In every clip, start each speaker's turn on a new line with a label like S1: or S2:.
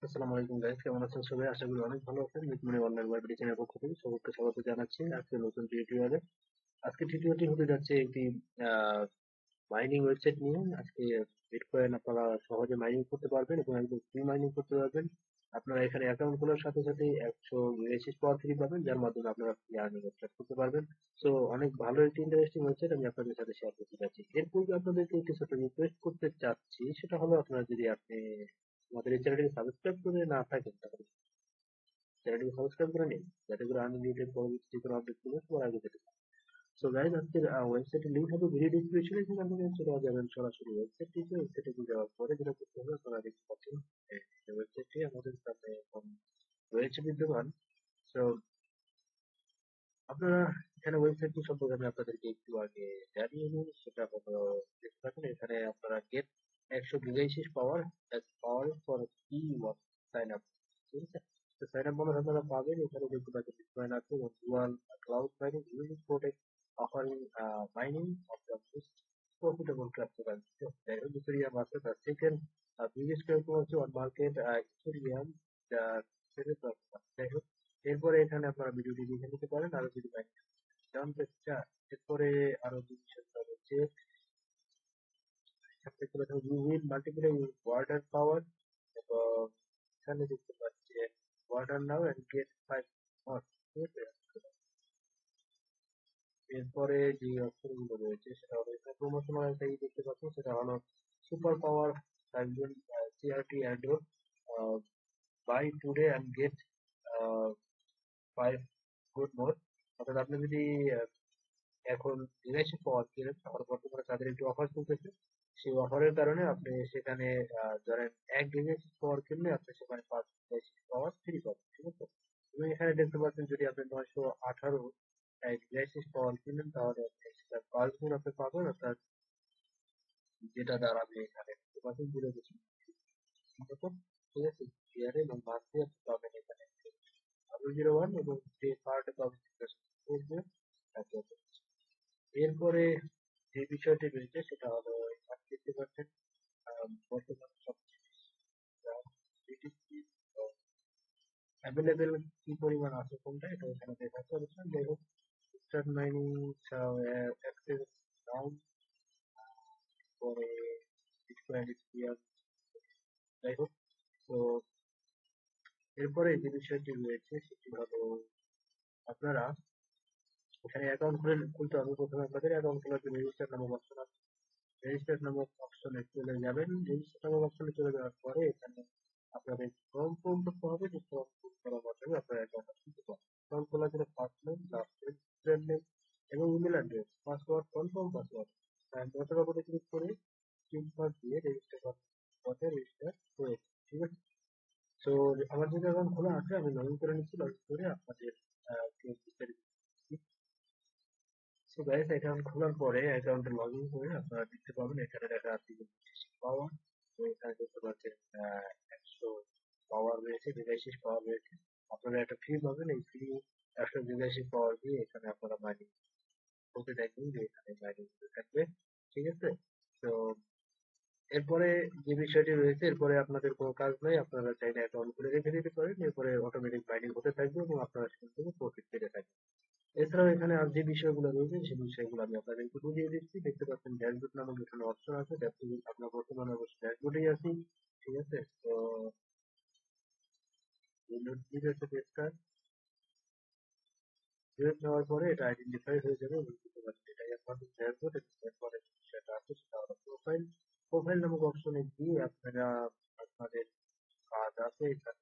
S1: আসসালামু আলাইকুম গাইস, কেমন আছেন সবাই? আশা করি অনেক ভালো আছেন। মিটমনি অনলাইন ওয়েব চ্যানেলের পক্ষ থেকে সবাইকে স্বাগত জানাচ্ছি আজকে নতুন টিউটোরিয়ালে। আজকে টিউটোরিয়ালটি হতে যাচ্ছে একটি মাইনিং ওয়েবসাইট নিয়ে। আজকে বিটকয়েন আপনারা সহজে মাইনিং করতে পারবেন এবং একদম ফ্রি মাইনিং করতে পারবেন। আপনারা এখানে অ্যাকাউন্ট খোলার সাথে সাথে 100 ইউএসডি পাওয়ার ফ্রি পাবেন, যার মাধ্যমে আপনারা ফ্রি আর্নিং স্টার্ট করতে পারবেন। সো অনেক ভালো একটি ইন্টারেস্টিং ওয়েবসাইট আমি আপনাদের সাথে শেয়ার করতে চাচ্ছি। এর পূর্বে আপনাদেরকে একটি ছোট রিকোয়েস্ট করতে চাচ্ছি, সেটা হলো আপনারা যদি আপনি আমাদের এই চ্যানেলটিকে সাবস্ক্রাইব করে না থাকেন তাহলে চ্যানেলটিকে সাবস্ক্রাইব করে নিন, যাতে করে আনলিমিটেড পরবর্তী যে কোনো আপডেট গুলো সবার আগে পেতে পারেন। সো গাইজ, আজকের ওয়েবসাইটের লিংক হবে ভিডিও ডিসক্রিপশনে, সেখান থেকে চলে যাবেন সরাসরি ওয়েবসাইটটিতে। ওয়েবসাইটে যাওয়ার পরে যেটা করতে হবে, আপনারা দেখতে পাচ্ছেন এই ওয়েবসাইটটি আমাদের সামনে এখন রয়েছে বিদ্যমান। সো আপনারা এখানে ওয়েবসাইটটি সম্পর্কে আমি আপনাদেরকে একটু আগে জানিয়ে নিই। সেটা হলো, দেখতে পাচ্ছেন এখানে আপনারা গেট 182 পাওয়ার পাওয়ার ফর কি সাইন আপ, ঠিক আছে? তো সাইন আপ বোনাস আপনারা পাবেন। এখানে দেখতে পাচ্ছেন বিটকয়েন আছে এবং dual cloud mining unit protect offering mining of the most profitable cryptocurrency. যাই হোক, ইথেরিয়াম আছে তার second biggest cryptocurrency on market, Ethereum যা যাই হোক, এরপরে এখানে আপনারা ভিডিওটি দেখে নিতে পারেন আরো যদি জানতে চান। এরপরে আরো যে বিষয়টা রয়েছে, দেখতে পাচ্ছেন you will multiply your water power, এবং এখানে দেখতে পাচ্ছেন ওয়াটার নাও এন্ড গেট 5 মর। ঠিক আছে, এরপরে যে অপশন গুলো রয়েছে সেটা হলো এখানে প্রমোশনাল একটা দেখতে পাচ্ছেন, সেটা হলো super power 5 CRT airdrop, buy today and get 5 good more. অর্থাৎ আপনি যদি এখন ডিলারশিপ পাওয়ার কিনেন, তাহলে বর্তমানে তাদের একটি অফার চলতেছে। সেই অফারের কারণে আপনি সেখানে ধরেন 1 ডিলারশিপ পাওয়ার কিনলে আপনি সেখানে 5 ডিলারশিপ পাওয়ার ফ্রি পাবেন, ঠিক আছে? এবং এখানে দেখতে পাচ্ছেন যদি আপনি 918 ডিলারশিপ পাওয়ার কিনেন, তাহলে আপনি সেটা 5 গুণ আপনি পাবেন। অর্থাৎ যেটা দ্বারা আপনি এখানে দেখতে পাচ্ছেন 0.0, ঠিক আছে? ইয়ারে এবং মাসে আপনি পাবেন এখানে 0.01 এবং যে পার্ট পাবেন সেটা এরপরে যে বিষয়টি রয়েছে সেটা হলো এখানে দেখতে পাচ্ছেন বর্তমানে সবচেয়ে অ্যাভেলেবেল কি পরিমাণ আছে কোনটা, এটা এখানে দেখাতে পারছেন। যাই হোক, স্টার্ট মাইনিং অ্যাক্সেস ডাউন, পরে বিটকয়েন স্পিয়ার। যাই হোক, তো এরপরে যে বিষয়টি রয়েছে সেটি হলো আপনারা এখানে অ্যাকাউন্ট খুলতে হবে। প্রথমে আপনাদের অ্যাকাউন্ট খোলার জন্য রেজিস্টার নামক অপশন আছে, রেজিস্টার নামক অপশনে চলে যাবেন। রেজিস্টার নামক অপশনে চলে যাওয়ার পরে এখানে আপনাদের ফর্ম পূরণ করতে হবে, যে ফর্ম পূরণ করার মাধ্যমে আপনার অ্যাকাউন্টটা খুলতে পারবেন। ফর্ম খোলার জন্য first name, last name, student name এবং email address, password, confirm password, দরকার উপরে ক্লিক করে স্ক্রিনশট দিয়ে রেজিস্টার করতে রেজিস্টার হয়েছে, ঠিক আছে? তো আমার যেটা অ্যাকাউন্ট খোলা আছে আমি লগ ইন করে নিচ্ছি। লগ ইন করে আপনাদের বিস্তারিত। সো গাইস, অ্যাকাউন্ট খোলার পরে অ্যাকাউন্টে লগ ইন করে আপনারা দেখতে পাবেন এখানে লেখা আছে পাওয়ার। তো এখানে দেখতে পাচ্ছেন 100 পাওয়ার রয়েছে, ডিভাইসেস পাওয়ার রয়েছে। আপনারা একটা ফ্রি পাবেন, এই ফ্রি 100 ডিভাইসেস পাওয়ার দিয়ে এখানে আপনারা মাইনিং করতে দেখবেন যে এখানে মাইনিং থাকবে, ঠিক আছে? তো এরপরে যে বিষয়টি রয়েছে, এরপরে আপনাদের কোনো কাজ নাই, আপনারা চাইলে অ্যাকাউন্ট খুলে রেখে দিতে পারেন। এরপরে অটোমেটিক মাইনিং হতে থাকবে এবং আপনারা সেখান থেকে প্রফিট পেতে থাকবেন। এছাড়াও এখানে আর যে বিষয়গুলো রয়েছে সেই বিষয়গুলো আমি আপনাদেরকে বুঝিয়ে দিচ্ছি। দেখতে পাচ্ছেন ড্যাশবোর্ড নামক এখানে অপশন আছে, ড্যাশবোর্ড আমরা বর্তমানে অবশ্য ড্যাশবোর্ডেই আছি, ঠিক আছে? তো পেজটা সিলেক্ট নেওয়ার পরে এটা আইডেন্টিফাই হয়ে যাবে এবং বুঝতে পারছেন এটাই আপনাদের ড্যাশবোর্ড। এরপরে যে বিষয়টা আছে সেটা হলো প্রোফাইল। প্রোফাইল নামক অপশনে গিয়ে আপনারা আপনাদের কাজ আছে এখানে,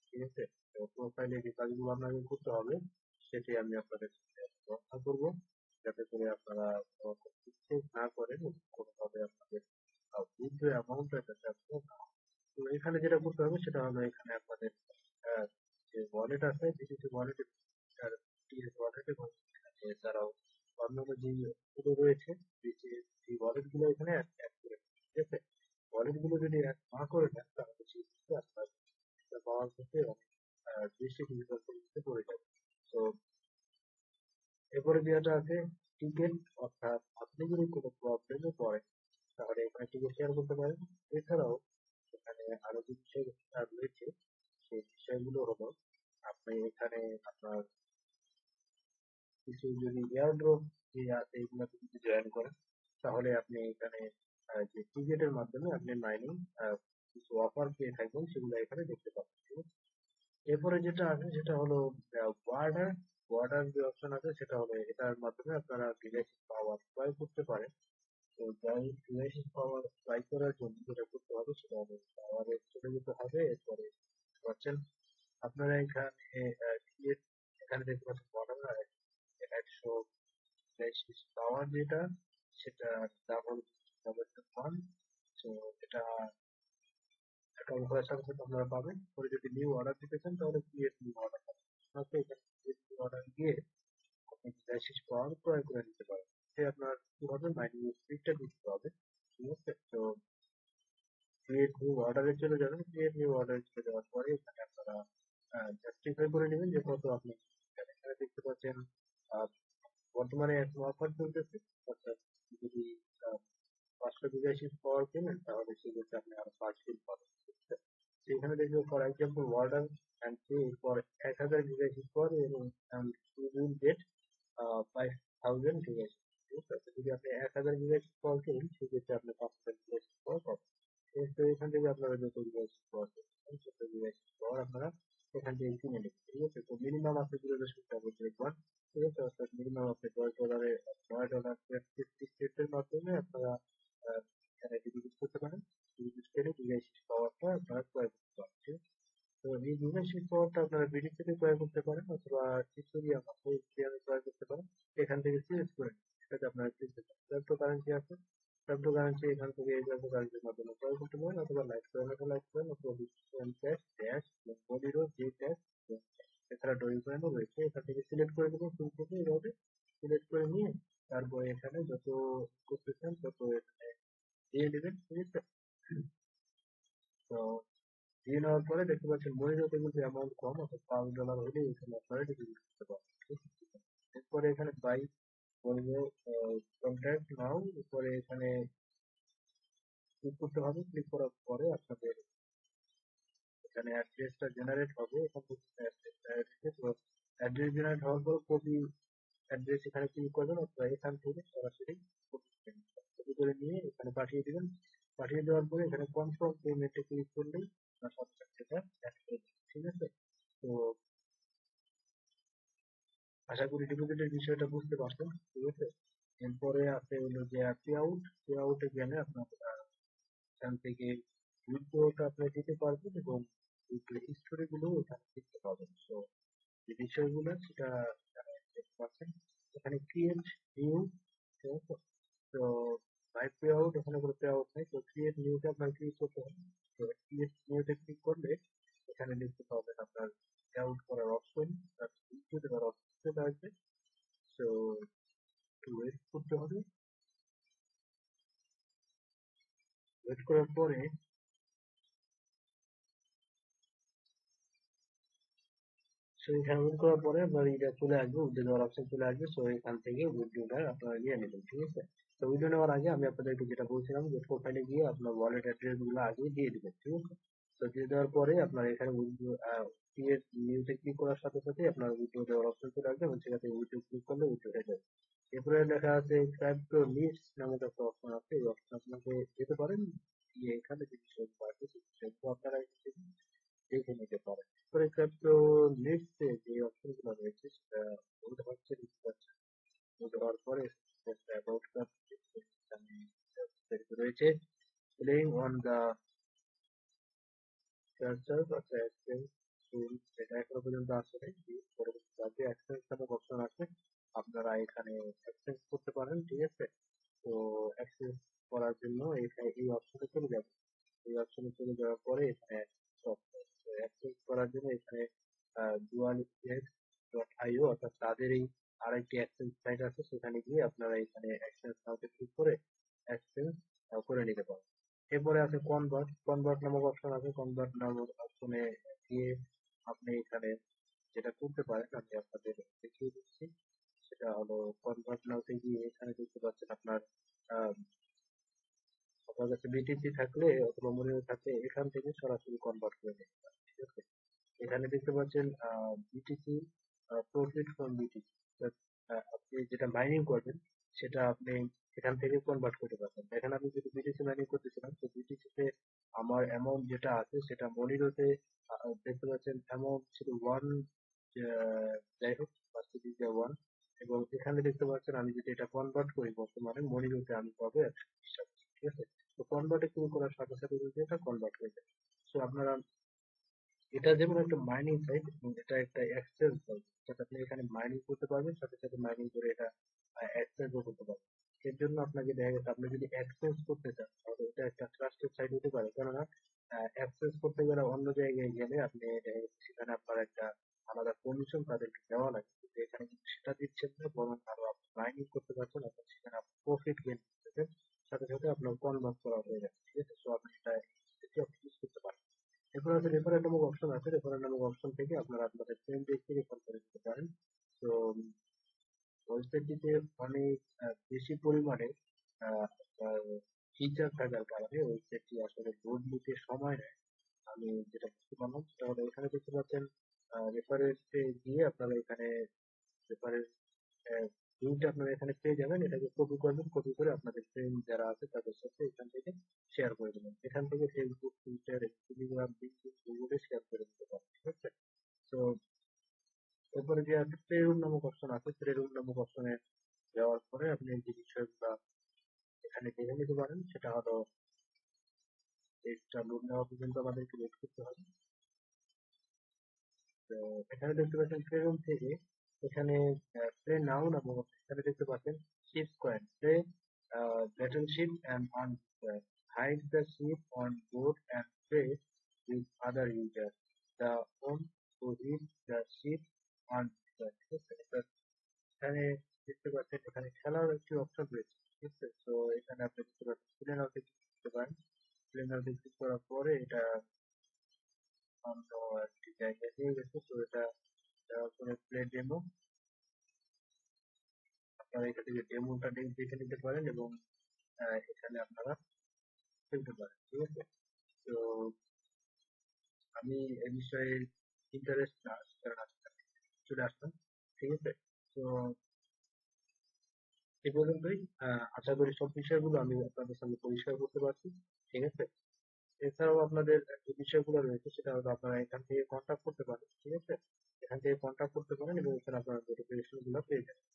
S1: ঠিক আছে? তো প্রোফাইলে যে কাজগুলো আপনাকে করতে হবে সেটি আমি আপনাদের সাথে ব্যাখ্যা করবো, যাতে করে আপনারা মিস্টেক না করেন এবং কোনোভাবে আপনাদের উইথড্র অ্যামাউন্টটা যাতে আপনার না হয়। তো এখানে যেটা করতে হবে সেটা হলো এখানে আপনাদের আহ, যে ওয়ালেট আছে, বিটিসি ওয়ালেট টিএস ওয়ালেট এবং এছাড়াও অন্যান্য যে গুলো রয়েছে, সেই ওয়ালেট গুলো এখানে অ্যাড করে নেবেন, ঠিক আছে? ওয়ালেট গুলো যদি অ্যাড না করে নেন তাহলে সেক্ষেত্রে আপনার এটা পাওয়ার ক্ষেত্রে অনেক দৃষ্টি পরিস্থিতিতে পড়ে যাবে। তো এরপরে যেটা আছে টিকেট, অর্থাৎ আপনি যদি কোনো প্রবলেমে পড়েন তাহলে এখানে টিকেট শেয়ার করতে পারেন। এছাড়াও এখানে আরো যে বিষয় রয়েছে, সেই বিষয়গুলো হলো আপনি এখানে আপনার কিছু যদি এয়ারড্রপ যে আছে এগুলোতে যদি জয়েন করেন তাহলে আপনি এখানে যে টিকেটের মাধ্যমে আপনি মাইনিং কিছু অফার পেয়ে থাকবেন সেগুলো এখানে দেখতে পাবেন, ঠিক আছে? এরপরে যেটা আছে সেটা হলো বর্ডার বর্ডার যে অপশন আছে সেটা হলো এটার মাধ্যমে আপনারা ডিভাইস পাওয়ার ক্রয় করতে পারেন। তো ডিভাইস পাওয়ার ক্রয় করার জন্য যেটা করতে হবে সেটা হলো পাওয়ারে চলে যেতে হবে। এরপরে পাচ্ছেন আপনারা এখানে create, এখানে দেখতে পাচ্ছেন বর্ডার 100 পাওয়ার যেটা সেটা ডাবল ডাবল ওয়ান। তো এটা অ্যাকাউন্ট করার সাথে সাথে আপনারা পাবেন। পরে যদি নিউ অর্ডার দিতে চান তাহলে ক্রিয়েট নিউ অর্ডার পাবেন। আপনাকে এখানে ক্রিয়েট নিউ অর্ডার গিয়ে আপনি লাইসেন্স পাওয়ার ক্রয় করে নিতে পারেন। সে আপনার কি হবে মাইনিং স্পিডটা দিতে হবে, ঠিক আছে? তো ক্রিয়েট নিউ অর্ডারে চলে যাবেন। ক্রিয়েট নিউ অর্ডারে চলে যাওয়ার পরে এখানে আপনারা জাস্টিফাই করে নেবেন যে কত আপনি এখানে এখানে দেখতে পাচ্ছেন আহ, বর্তমানে এখন অফার চলতেছে, অর্থাৎ যদি 500 ডিভাইসেস পাওয়ার কেনেন তাহলে সেক্ষেত্রে আপনি আরো 5 দিন পাবেন, ঠিক আছে? তো এখানে দেখবে for example order and pay for 1000 devices পর এবং ইউ উইল গেট 5000 ডিভাইস, ঠিক আছে? যদি আপনি 1000 ডিভাইস পর কেনেন সেক্ষেত্রে আপনি 5000 ডিভাইস পর পাবেন। তো এখান থেকে আপনারা যত ডিভাইস পর কেনেন তত ডিভাইস পর আপনারা এখান থেকে কিনে নেবেন, ঠিক আছে? তো মিনিমাম আপনি 0.7 ঠিক আছে? অর্থাৎ মিনিমাম আপনি $10 $10 এর মাধ্যমে আপনারা এখানে ডিপোজিট করতে পারেন। ডিপোজিট করে ডিভাইস পাওয়ারটা আপনারা ক্রয় করতে পারেন, ঠিক আছে? তো এই ডিভাইস পাওয়ারটা আপনারা বিডি থেকে ক্রয় করতে পারেন অথবা ইথেরিয়াম আছে ইথেরিয়ামে ক্রয় করতে পারেন। এখান থেকে সিলেক্ট করে নিন সেটাতে আপনারা কিনতে চান। ক্রিপ্টোকারেন্সি আছে, ক্রিপ্টোকারেন্সি এখান থেকে এই ক্রিপ্টোকারেন্সির মাধ্যমে ক্রয় করতে পারেন অথবা লাইট কয়েন আছে লাইট কয়েন অথবা বিটকয়েন ক্যাশ ড্যাশ মলিরো যে ক্যাশ এছাড়া ডোরি কয়েনও রয়েছে। এখান থেকে সিলেক্ট করে দেবেন শুরু থেকে এইভাবে সিলেক্ট করে নিয়ে তারপরে এখানে যত করতে চান তত এখানে দিয়ে দেবেন, ঠিক আছে? তো দিয়ে নেওয়ার পরে দেখতে পাচ্ছেন মনিরতে কিন্তু অ্যামাউন্ট কম অর্থাৎ $5 হলে এখানে আপনারা ডিপোজিট করতে পারবেন, ঠিক আছে? এরপরে এখানে বাই মনিরো কন্ট্যাক্ট নাও এরপরে এখানে ক্লিক করতে হবে। ক্লিক করার পরে আপনাদের এখানে অ্যাড্রেসটা জেনারেট হবে। এখান থেকে অ্যাড্রেস জেনারেট হওয়ার পর কপি অ্যাড্রেস এখানে ক্লিক করবেন অথবা এখান থেকে সরাসরি কপি করে নিয়ে এখানে পাঠিয়ে দিবেন। পাঠিয়ে দেওয়ার পরে এখানে কনফার্ম পেমেন্টে ক্লিক করলেই আপনার সাথে সাথে সেটা অ্যাড হয়ে যাবে, ঠিক আছে? তো আশা করি ডিপোজিটের বিষয়টা বুঝতে পারছেন, ঠিক আছে? এরপরে আছে হলো যে পে আউটে গেলে আপনার এখান থেকে উইথড্রটা আপনি দিতে পারবেন এবং উইথড্র হিস্টোরি গুলো এখানে দেখতে পাবেন। তো যে বিষয়গুলো সেটা এখানে দেখতে পাচ্ছেন। এখানে ক্রিয়েট নিউ, ঠিক আছে? তো বাই পে আউট এখানে কোনো পে আউট নেই। তো ক্রিয়েট নিউতে আপনার ক্লিক করতে হবে। তো ক্রিয়েট নিউতে ক্লিক করলে এখানে দেখতে পাবেন আপনার পে আউট করার অপশন, উইথড্র দেওয়ার অপশন চলে আসবে। তো একটু ওয়েট করতে হবে। ওয়েট করার পরে সো এখানে ওয়েট করার পরে আপনার এটা চলে আসবে, উইথড্র দেওয়ার অপশন চলে আসবে। সো এখান থেকে উইথড্রটা আপনারা নিয়ে নেবেন, ঠিক আছে? তো উইথড্র নেওয়ার আগে আমি আপনাদেরকে যেটা বলছিলাম যে প্রোফাইলে গিয়ে আপনার ওয়ালেট অ্যাড্রেস গুলো আগে দিয়ে দিবেন, ঠিক আছে? তো দিয়ে দেওয়ার পরে আপনার এখানে উইথড্র ক্রিয়েট নিউতে ক্লিক করার সাথে সাথে আপনার উইথড্র দেওয়ার অপশন চলে আসবে এবং সেখানে উইথড্র ক্লিক করলে উইথড্র হয়ে যাবে। এরপরে লেখা আছে ক্রিপ্টো লিস্ট নামক একটা অপশন আছে, এই অপশন আপনাকে যেতে পারেন গিয়ে এখানে যে বিষয়গুলো আছে সেই বিষয়গুলো আপনারা এখানে দেখে নিতে পারেন। এরপরে ক্রিপ্টো লিস্টে যে অপশনগুলো রয়েছে সেটা লোড হচ্ছে, দেখতে পাচ্ছেন। লোড হওয়ার পরে একটা অ্যাবাউট রয়েছে প্লেইং অন দ্য চার্জার অর্থাৎ এক্সচেঞ্জ টুল, এটা এখনো পর্যন্ত আসে নাই। পরবর্তীতে এক্সচেঞ্জ নামক অপশন আছে, আপনারা এখানে এক্সচেঞ্জ করতে পারেন, ঠিক আছে? তো এক্সচেঞ্জ করার জন্য এখানে এই অপশনে চলে যাবেন। এই অপশনে চলে যাওয়ার পরে এখানে এক্সচেঞ্জ করার জন্য এখানে dual.io অর্থাৎ তাদের এই আরেকটি এক্সচেঞ্জ সাইট আছে, সেখানে গিয়ে আপনারা এখানে এক্সচেঞ্জ নাওতে ক্লিক করে এক্সচেঞ্জ করে নিতে পারেন। এরপরে আছে কনভার্ট, কনভার্ট নামক অপশন আছে। কনভার্ট নামক অপশনে গিয়ে আপনি এখানে যেটা করতে পারেন আমি আপনাদের দেখিয়ে দিচ্ছি। সেটা হলো কনভার্ট নাওতে গিয়ে এখানে দেখতে পাচ্ছেন আপনার আপনার কাছে বিটিসি থাকলে অথবা মনিটর থাকলে এখান থেকে সরাসরি কনভার্ট করে নিতে পারেন, ঠিক আছে? এখানে দেখতে পাচ্ছেন বিটিসি, প্রফিট ফ্রম বিটিসি। আপনি যেটা মাইনিং করবেন সেটা আপনি এখান থেকে কনভার্ট করতে পারবেন। এখানে আমি যদি বিটিসি মাইনিং করতেছিলাম, তো বিটিসিতে আমার অ্যামাউন্ট যেটা আছে সেটা মনিরতে দেখতে পাচ্ছেন অ্যামাউন্ট ছিল ওয়ান, যাই হোক পার্সেন্টেজ ওয়ান। এবং এখানে দেখতে পাচ্ছেন আমি যদি এটা কনভার্ট করি বর্তমানে মনিরতে আমি পাবো 120 টাকা, ঠিক আছে? তো কনভার্টে ক্লিক করার সাথে সাথে কিন্তু এটা কনভার্ট হয়ে যায়। তো আপনারা, এটা যেমন একটা মাইনিং সাইট এবং এটা একটা এক্সচেঞ্জ সাইট, যেটা আপনি এখানে মাইনিং করতে পারবেন, সাথে সাথে মাইনিং করে এটা এক্সচেঞ্জও করতে পারবেন। এর জন্য আপনাকে দেখা গেছে আপনি যদি এক্সচেঞ্জ করতে চান তাহলে এটা একটা ট্রাস্টেড সাইট হতে পারে, কেননা এক্সচেঞ্জ করতে গেলে অন্য জায়গায় গেলে আপনি দেখা গেছে সেখানে আপনার একটা আলাদা কমিশন তাদেরকে দেওয়া লাগে, কিন্তু এখানে কিন্তু সেটা দিচ্ছেন না, বরং আরো আপনি মাইনিং করতে পারছেন এবং সেখানে আপনি প্রফিট গেইন করতেছেন, সাথে সাথে আপনার কনভার্ট করা হয়ে যাচ্ছে, ঠিক আছে? তো আপনি এটা ইউজ করতে পারেন। এরপর আছে রেফারেল নামক অপশন আছে, রেফারেল নামক অপশন থেকে আপনারা আপনাদের ফ্রেন্ডদেরকে রেফার করে দিতে পারেন। তো ওয়েবসাইটটিতে অনেক বেশি পরিমাণে ফিচার থাকার কারণে ওয়েবসাইটটি আসলে লোড নিতে সময় নেয়। আমি যেটা বুঝতে পারলাম সেটা হলো এখানে দেখতে পাচ্ছেন রেফারেন্সে গিয়ে আপনারা এখানে রেফারেন্স লিঙ্কটা আপনারা এখানে পেয়ে যাবেন। এটাকে কপি করবেন, কপি করে আপনাদের ফ্রেন্ড যারা আছে তাদের সাথে এখান থেকে শেয়ার করে দেবেন। এখান থেকে ফেসবুক, টুইটার, টেলিগ্রাম, লিঙ্কডইন, গুগলে শেয়ার করে দিতে পারেন, ঠিক আছে? তো এরপরে যে আছে প্লে রুম নামক অপশন আছে, প্লে রুম নামক অপশনে যাওয়ার পরে আপনি যে বিষয়গুলো এখানে দেখে নিতে পারেন সেটা হলো পেজটা লোড নেওয়া পর্যন্ত আমাদেরকে ওয়েট করতে হবে। তো এখানে দেখতে পাচ্ছেন প্লে রুম থেকে এখানে প্লে নাও নামক এখানে দেখতে পাচ্ছেন ship coin play battle ship and on hide the ship on board and play with other user the one to hit the ship on, ঠিক আছে? এখানে দেখতে পাচ্ছেন এখানে খেলার একটি অপশন রয়েছে, ঠিক আছে? তো এখানে আপনি দেখতে পাচ্ছেন প্লে নাওতে ক্লিক করতে পারেন। প্লে নাওতে ক্লিক করার পরে এটা অন্য একটি জায়গায় নিয়ে গেছে। তো এটা দেওয়ার পরে প্লে ডেমো, আপনারা এখান থেকে ডেমোটা দেখে নিতে পারেন এবং এখানে আপনারা খেলতে পারেন, ঠিক আছে? তো আমি এ বিষয়ে ইন্টারেস্ট না কারণ আমি চলে আসলাম, ঠিক আছে? তো এই পর্যন্তই। আশা করি সব বিষয়গুলো আমি আপনাদের সামনে পরিষ্কার করতে পারছি, ঠিক আছে? এছাড়াও আপনাদের যে বিষয়গুলো রয়েছে সেটা হলো আপনারা এখান থেকে কন্ট্যাক্ট করতে পারেন, ঠিক আছে? এখান থেকে কন্ট্যাক্ট করতে পারেন এবং এখানে আপনারা নোটিফিকেশন গুলো পেয়ে যাবেন।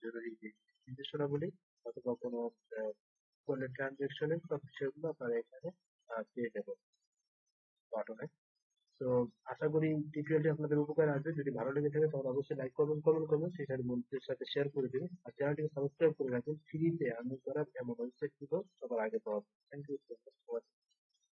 S1: জরুরি যে নির্দেশনাবলী অথবা কোনো ট্রানজেকশনের সব বিষয়গুলো আপনারা এখানে পেয়ে যাবেন বাটনে। তো আশা করি টিউটোরিয়ালটি আপনাদের উপকারে আসবে। যদি ভালো লেগে থাকে তাহলে অবশ্যই লাইক করবেন, কমেন্ট করবেন, সেই সাথে বন্ধুদের সাথে শেয়ার করে দিবেন। আর চ্যানেলটিকে সাবস্ক্রাইব করে রাখবেন। ফ্রিতে আমি করা এমন ওয়েবসাইট গুলো সবার আগে পাওয়া যায়। Thank you.